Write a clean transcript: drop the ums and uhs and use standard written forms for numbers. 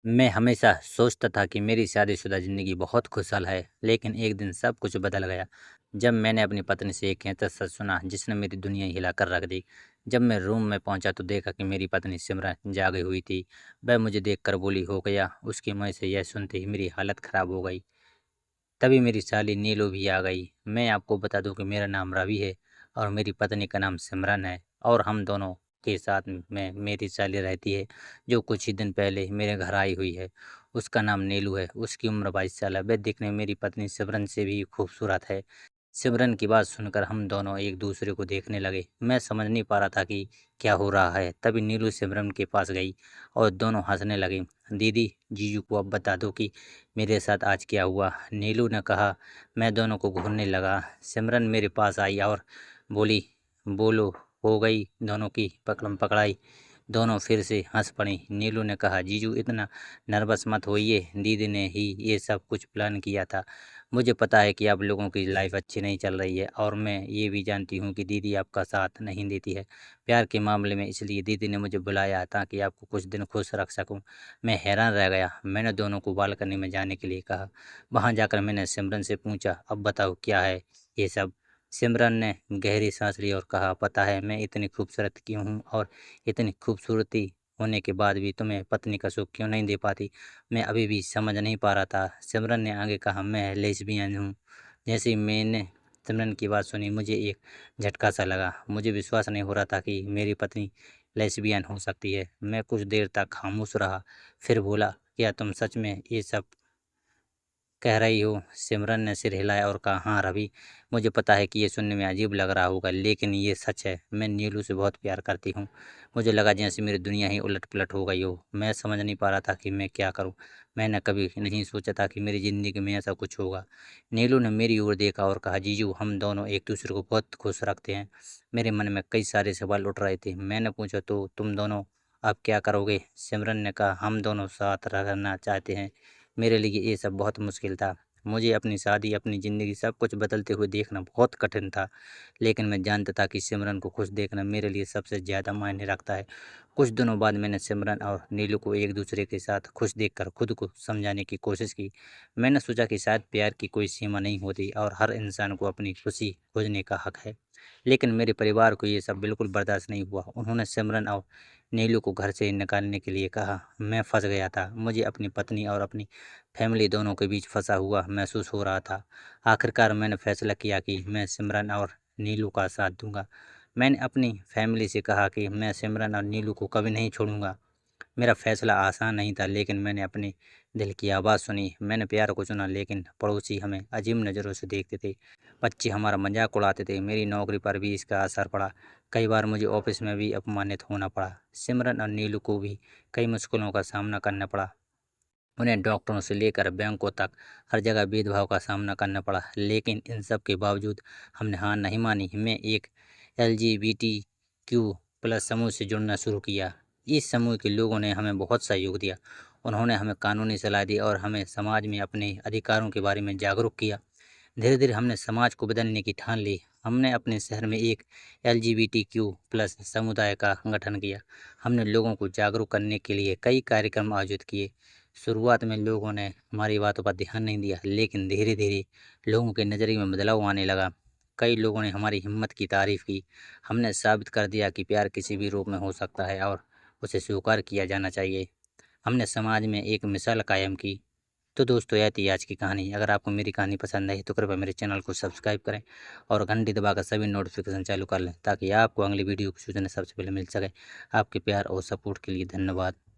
मैं हमेशा सोचता था कि मेरी शादीशुदा ज़िंदगी बहुत खुशहाल है, लेकिन एक दिन सब कुछ बदल गया जब मैंने अपनी पत्नी से एक ऐसा सच सुना जिसने मेरी दुनिया ही हिला कर रख दी। जब मैं रूम में पहुंचा तो देखा कि मेरी पत्नी सिमरन जागी हुई थी। वह मुझे देखकर बोली, हो गया? उसके मुंह से यह सुनते ही मेरी हालत ख़राब हो गई। तभी मेरी साली नीलू भी आ गई। मैं आपको बता दूं कि मेरा नाम रवि है और मेरी पत्नी का नाम सिमरन है, और हम दोनों के साथ में मेरी साली रहती है, जो कुछ ही दिन पहले मेरे घर आई हुई है। उसका नाम नीलू है। उसकी उम्र 22 साल है। वह दिखने में मेरी पत्नी सिमरन से भी खूबसूरत है। सिमरन की बात सुनकर हम दोनों एक दूसरे को देखने लगे। मैं समझ नहीं पा रहा था कि क्या हो रहा है। तभी नीलू सिमरन के पास गई और दोनों हंसने लगे। दीदी, जीजू को अब बता दो कि मेरे साथ आज क्या हुआ, नीलू ने कहा। मैं दोनों को घूरने लगा। सिमरन मेरे पास आई और बोली, बोलो, हो गई दोनों की पकड़म पकड़ाई। दोनों फिर से हंस पड़ी। नीलू ने कहा, जीजू इतना नर्वस मत होइए, दीदी ने ही ये सब कुछ प्लान किया था। मुझे पता है कि आप लोगों की लाइफ अच्छी नहीं चल रही है, और मैं ये भी जानती हूँ कि दीदी आपका साथ नहीं देती है प्यार के मामले में, इसलिए दीदी ने मुझे बुलाया ताकि आपको कुछ दिन खुश रख सकूं। मैं हैरान रह गया। मैंने दोनों को बालकनी में जाने के लिए कहा। वहां जाकर मैंने सिमरन से पूछा, अब बताओ क्या है ये सब? सिमरन ने गहरी सांस ली और कहा, पता है मैं इतनी खूबसूरत क्यों हूँ, और इतनी खूबसूरती होने के बाद भी तुम्हें पत्नी का सुख क्यों नहीं दे पाती? मैं अभी भी समझ नहीं पा रहा था। सिमरन ने आगे कहा, मैं लेस्बियन हूँ। जैसे ही मैंने सिमरन की बात सुनी, मुझे एक झटका सा लगा। मुझे विश्वास नहीं हो रहा था कि मेरी पत्नी लेस्बियन हो सकती है। मैं कुछ देर तक खामोश रहा, फिर बोला, क्या तुम सच में ये सब कह रही हो? सिमरन ने सिर हिलाया और कहा, हाँ रवि, मुझे पता है कि ये सुनने में अजीब लग रहा होगा, लेकिन ये सच है। मैं नीलू से बहुत प्यार करती हूँ। मुझे लगा जैसे मेरी दुनिया ही उलट पुलट हो गई हो। मैं समझ नहीं पा रहा था कि मैं क्या करूँ। मैंने कभी नहीं सोचा था कि मेरी ज़िंदगी में ऐसा कुछ होगा। नीलू ने मेरी ओर देखा और कहा, जीजू हम दोनों एक दूसरे को बहुत खुश रखते हैं। मेरे मन में कई सारे सवाल उठ रहे थे। मैंने पूछा, तो तुम दोनों अब क्या करोगे? सिमरन ने कहा, हम दोनों साथ रहना चाहते हैं। मेरे लिए ये सब बहुत मुश्किल था। मुझे अपनी शादी, अपनी ज़िंदगी सब कुछ बदलते हुए देखना बहुत कठिन था, लेकिन मैं जानता था कि सिमरन को खुश देखना मेरे लिए सबसे ज़्यादा मायने रखता है। कुछ दिनों बाद मैंने सिमरन और नीलू को एक दूसरे के साथ खुश देखकर खुद को समझाने की कोशिश की। मैंने सोचा कि शायद प्यार की कोई सीमा नहीं होती और हर इंसान को अपनी खुशी खोजने का हक है। लेकिन मेरे परिवार को ये सब बिल्कुल बर्दाश्त नहीं हुआ। उन्होंने सिमरन और नीलू को घर से निकालने के लिए कहा। मैं फंस गया था। मुझे अपनी पत्नी और अपनी फैमिली दोनों के बीच फंसा हुआ महसूस हो रहा था। आखिरकार मैंने फैसला किया कि मैं सिमरन और नीलू का साथ दूंगा। मैंने अपनी फैमिली से कहा कि मैं सिमरन और नीलू को कभी नहीं छोड़ूंगा। मेरा फैसला आसान नहीं था, लेकिन मैंने अपने दिल की आवाज़ सुनी। मैंने प्यार को चुना, लेकिन पड़ोसी हमें अजीब नज़रों से देखते थे। बच्चे हमारा मजाक उड़ाते थे। मेरी नौकरी पर भी इसका असर पड़ा। कई बार मुझे ऑफिस में भी अपमानित होना पड़ा। सिमरन और नीलू को भी कई मुश्किलों का सामना करना पड़ा। उन्हें डॉक्टरों से लेकर बैंकों तक हर जगह भेदभाव का सामना करना पड़ा, लेकिन इन सब के बावजूद हमने हार नहीं मानी। मैं एक LGBTQ+ समूह से जुड़ना शुरू किया। इस समूह के लोगों ने हमें बहुत सहयोग दिया। उन्होंने हमें कानूनी सलाह दी और हमें समाज में अपने अधिकारों के बारे में जागरूक किया। धीरे धीरे हमने समाज को बदलने की ठान ली। हमने अपने शहर में एक LGBTQ+ समुदाय का गठन किया। हमने लोगों को जागरूक करने के लिए कई कार्यक्रम आयोजित किए। शुरुआत में लोगों ने हमारी बातों पर ध्यान नहीं दिया, लेकिन धीरे धीरे लोगों के नज़रिए में बदलाव आने लगा। कई लोगों ने हमारी हिम्मत की तारीफ की। हमने साबित कर दिया कि प्यार किसी भी रूप में हो सकता है और उसे स्वीकार किया जाना चाहिए। हमने समाज में एक मिसाल कायम की। तो दोस्तों, यह थी आज की कहानी। अगर आपको मेरी कहानी पसंद आई तो कृपया मेरे चैनल को सब्सक्राइब करें और घंटी दबाकर सभी नोटिफिकेशन चालू कर लें, ताकि आपको अगली वीडियो की सूचना सबसे पहले मिल सके। आपके प्यार और सपोर्ट के लिए धन्यवाद।